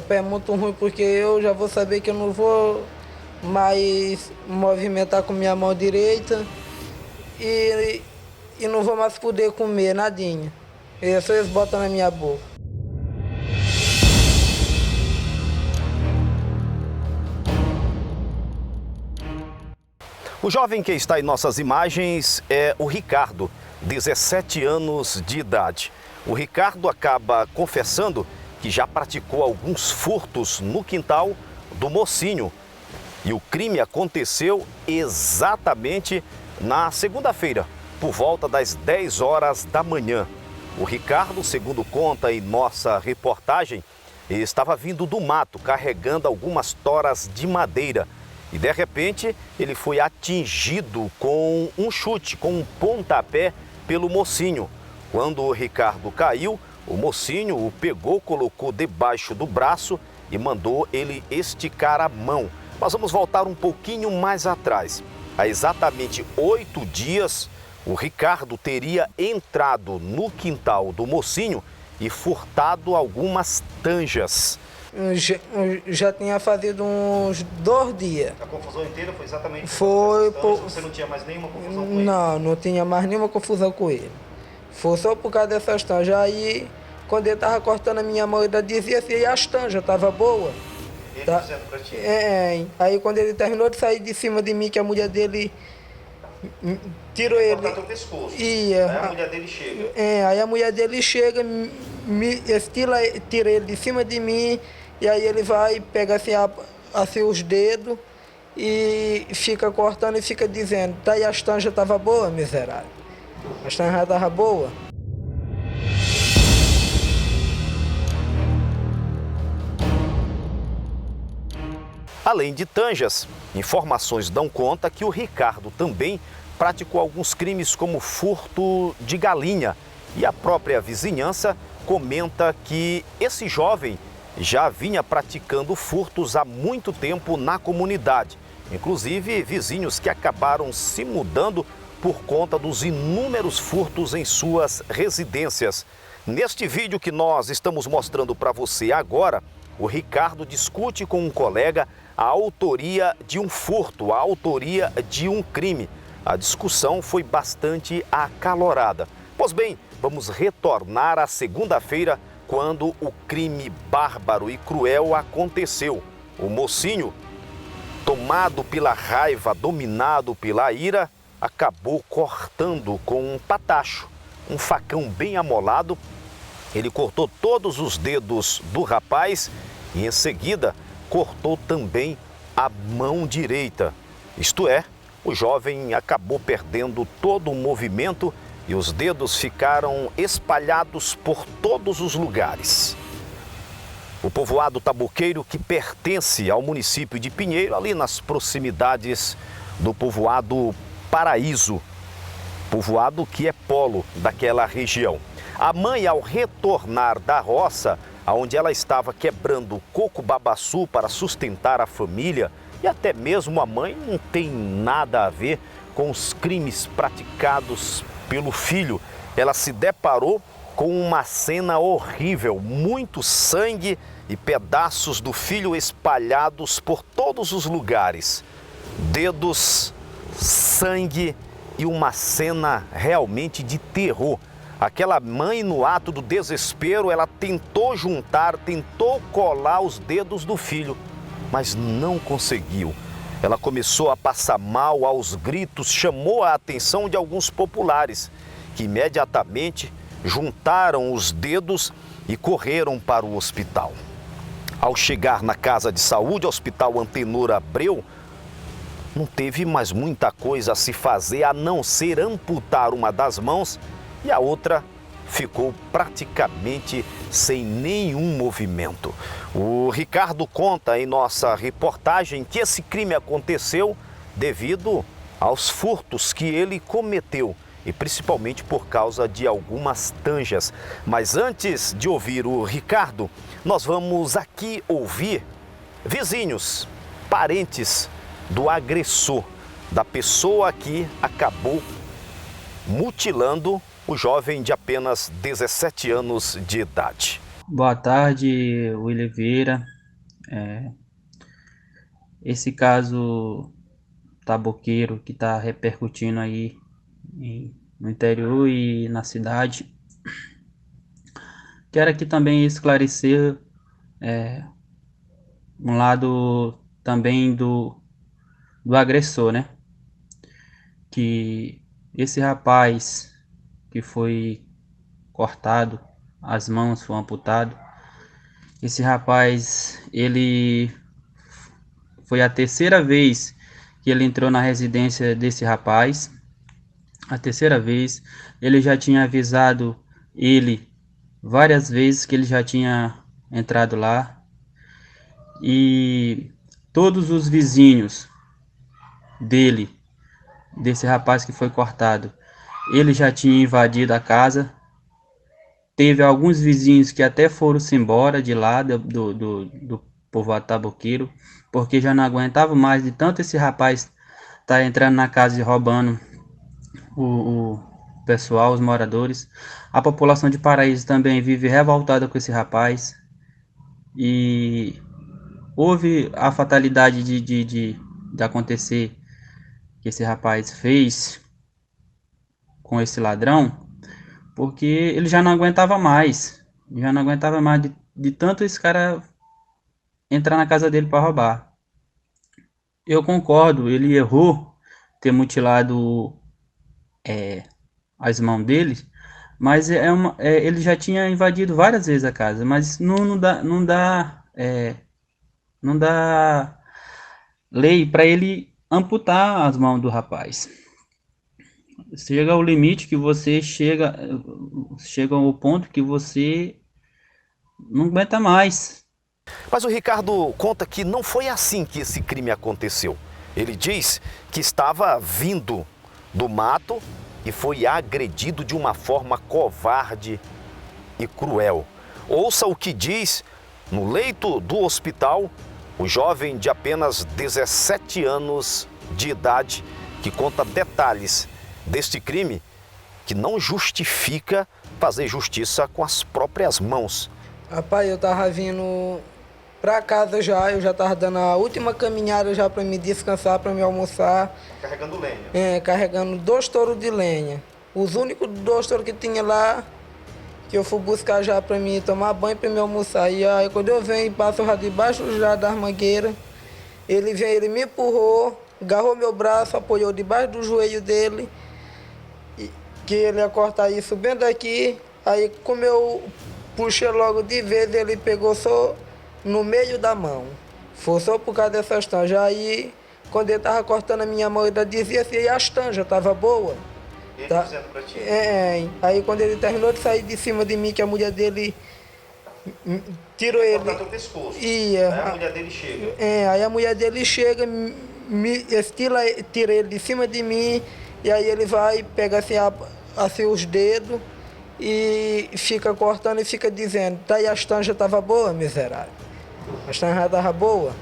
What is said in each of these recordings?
Rapaz, é muito ruim porque eu já vou saber que eu não vou mais movimentar com minha mão direita e, e não vou mais poder comer nadinha. É só eles botam na minha boca. O jovem que está em nossas imagens é o Ricardo, 17 anos de idade. O Ricardo acaba confessando que já praticou alguns furtos no quintal do mocinho. E o crime aconteceu exatamente na segunda-feira, por volta das 10 horas da manhã. O Ricardo, segundo conta em nossa reportagem, estava vindo do mato carregando algumas toras de madeira. E de repente ele foi atingido com um chute, com um pontapé pelo mocinho. Quando o Ricardo caiu, o mocinho o pegou, colocou debaixo do braço e mandou ele esticar a mão. Nós vamos voltar um pouquinho mais atrás. Há exatamente 8 dias, o Ricardo teria entrado no quintal do mocinho e furtado algumas tanjas. Já tinha fazido uns 2 dias. A confusão inteira foi exatamente Foi por... Você não tinha mais nenhuma confusão com ele? Não tinha mais nenhuma confusão com ele. Foi só por causa dessas tanjas. Aí, quando ele estava cortando a minha mão, ele dizia assim, as tanjas estavam boas. Ele Tá? dizendo pra ti? Aí quando ele terminou de sair de cima de mim, que a mulher dele tirou ele. Cortar teu pescoço. Aí a mulher dele chega. Aí a mulher dele chega, tira ele de cima de mim, e aí ele vai, pega assim os dedos e fica cortando e fica dizendo, tá aí as tanjas estavam boas, miserável. As tanjas estavam boas. Além de tanjas, informações dão conta que o Ricardo também praticou alguns crimes como furto de galinha. E a própria vizinhança comenta que esse jovem já vinha praticando furtos há muito tempo na comunidade. Inclusive, vizinhos que acabaram se mudando por conta dos inúmeros furtos em suas residências. Neste vídeo que nós estamos mostrando para você agora, o Ricardo discute com um colega a autoria de um furto, a autoria de um crime. A discussão foi bastante acalorada. Pois bem, vamos retornar à segunda-feira, quando o crime bárbaro e cruel aconteceu. O mocinho, tomado pela raiva, dominado pela ira, acabou cortando com um patacho, um facão bem amolado. Ele cortou todos os dedos do rapaz e, em seguida, cortou também a mão direita. Isto é, o jovem acabou perdendo todo o movimento e os dedos ficaram espalhados por todos os lugares. O povoado Taboqueiro, que pertence ao município de Pinheiro, ali nas proximidades do povoado Paraíso, povoado que é polo daquela região. A mãe, ao retornar da roça, onde ela estava quebrando coco babaçu para sustentar a família, e até mesmo a mãe não tem nada a ver com os crimes praticados pelo filho. Ela se deparou com uma cena horrível, muito sangue e pedaços do filho espalhados por todos os lugares. Dedos, sangue e uma cena realmente de terror. Aquela mãe, no ato do desespero, ela tentou juntar, tentou colar os dedos do filho, mas não conseguiu. Ela começou a passar mal, aos gritos, chamou a atenção de alguns populares, que imediatamente juntaram os dedos e correram para o hospital. Ao chegar na casa de saúde, Hospital Antenor Abreu, não teve mais muita coisa a se fazer a não ser amputar uma das mãos, e a outra ficou praticamente sem nenhum movimento. O Ricardo conta em nossa reportagem que esse crime aconteceu devido aos furtos que ele cometeu e principalmente por causa de algumas tanjas. Mas antes de ouvir o Ricardo, nós vamos aqui ouvir vizinhos, parentes do agressor, da pessoa que acabou mutilando o jovem de apenas 17 anos de idade. Boa tarde, William Vieira. Esse caso taboqueiro que está repercutindo aí no interior e na cidade. Quero aqui também esclarecer um lado também do agressor, né? Que esse rapaz que foi cortado, as mãos foram amputadas. Esse rapaz, ele foi a terceira vez que ele entrou na residência desse rapaz. A terceira vez, ele já tinha avisado ele várias vezes que ele já tinha entrado lá. E todos os vizinhos dele, desse rapaz que foi cortado, ele já tinha invadido a casa. Teve alguns vizinhos que até foram-se embora de lá, do povoado taboqueiro, porque já não aguentava mais de tanto esse rapaz tá entrando na casa e roubando o pessoal, os moradores. A população de Paraíso também vive revoltada com esse rapaz. E houve a fatalidade de acontecer que esse rapaz fez com esse ladrão, porque ele já não aguentava mais. Já não aguentava mais de tanto esse cara entrar na casa dele para roubar. Eu concordo, ele errou ter mutilado as mãos dele, mas ele já tinha invadido várias vezes a casa, mas não dá lei para ele amputar as mãos do rapaz. Chega ao limite que você chega ao ponto que você não aguenta mais. Mas o Ricardo conta que não foi assim que esse crime aconteceu. Ele diz que estava vindo do mato e foi agredido de uma forma covarde e cruel. Ouça o que diz no leito do hospital o jovem de apenas 17 anos de idade que conta detalhes deste crime que não justifica fazer justiça com as próprias mãos. Rapaz, eu tava vindo pra casa já, eu já tava dando a última caminhada já pra me descansar, pra me almoçar. Carregando lenha. Carregando 2 touros de lenha. Os únicos 2 touros que tinha lá, que eu fui buscar já pra mim tomar banho, pra me almoçar. E aí quando eu venho e passo já debaixo já das mangueiras, ele me empurrou, agarrou meu braço, apoiou debaixo do joelho dele, que ele ia cortar isso bem daqui. Aí como eu puxei logo de vez, ele pegou só no meio da mão. Foi só por causa dessas tanjas. Aí quando ele tava cortando a minha mão, ele dizia assim, as tanjas tava boa. Ele Tá? dizendo pra ti. Aí quando ele terminou de sair de cima de mim, que a mulher dele tirou ele. Cortar teu pescoço. Aí a mulher dele chega. Aí a mulher dele chega, tira ele de cima de mim, e aí ele vai, pega assim os dedos e fica cortando e fica dizendo, tá aí as tanjas tava boa, miserável. As tanjas tava boa.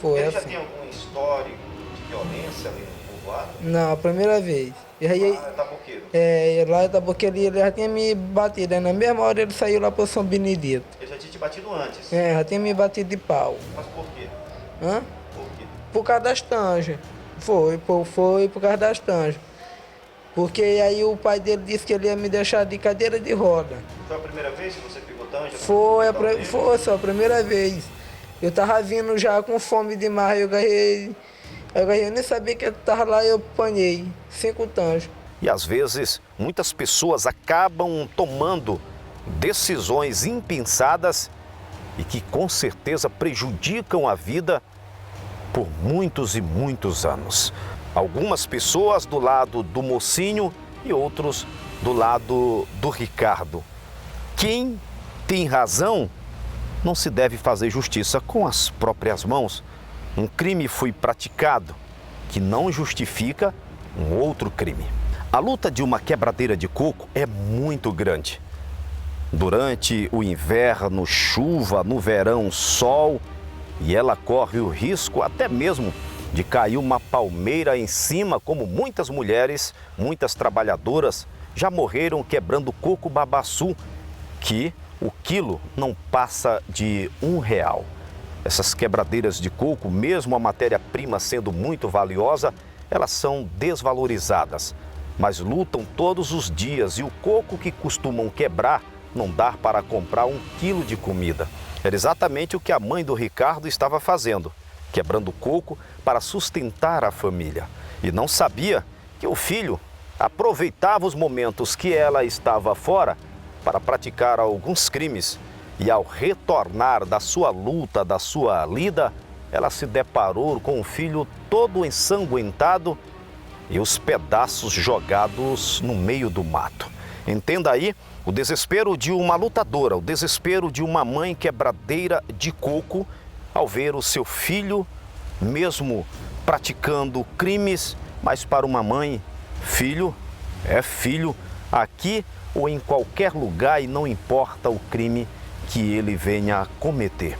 Foi Ele assim. já tem algum histórico de violência ali no povoado? Não, a primeira vez. E aí, Taboqueiro. lá em Taboqueiro ele já tinha me batido. Aí na mesma hora ele saiu lá para São Benedito. Ele já tinha te batido antes? Já tinha me batido de pau. Mas por quê? Hã? Por quê? Por causa das tanjas. Foi por causa das tanjas. Porque aí o pai dele disse que ele ia me deixar de cadeira de roda. Foi a primeira vez que você pegou tanja? Foi só a primeira vez. Eu tava vindo já com fome demais, eu nem sabia que eu tava lá e eu apanhei 5 tanjas. E às vezes, muitas pessoas acabam tomando decisões impensadas e que com certeza prejudicam a vida por muitos e muitos anos. Algumas pessoas do lado do mocinho e outros do lado do Ricardo. Quem tem razão não se deve fazer justiça com as próprias mãos. Um crime foi praticado que não justifica um outro crime. A luta de uma quebradeira de coco é muito grande. Durante o inverno, chuva, no verão, sol, e ela corre o risco até mesmo de cair uma palmeira em cima, como muitas mulheres, muitas trabalhadoras já morreram quebrando coco babaçu, que o quilo não passa de R$1. Essas quebradeiras de coco, mesmo a matéria-prima sendo muito valiosa, elas são desvalorizadas, mas lutam todos os dias e o coco que costumam quebrar não dá para comprar 1 quilo de comida. Era exatamente o que a mãe do Ricardo estava fazendo, quebrando coco para sustentar a família. E não sabia que o filho aproveitava os momentos que ela estava fora para praticar alguns crimes. E ao retornar da sua luta, da sua lida, ela se deparou com o filho todo ensanguentado e os pedaços jogados no meio do mato. Entenda aí o desespero de uma lutadora, o desespero de uma mãe quebradeira de coco ao ver o seu filho, mesmo praticando crimes, mas para uma mãe, filho é filho, aqui ou em qualquer lugar, e não importa o crime que ele venha a cometer.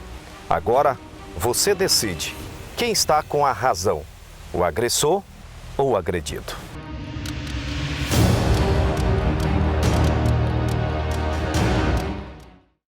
Agora, você decide quem está com a razão, o agressor ou o agredido.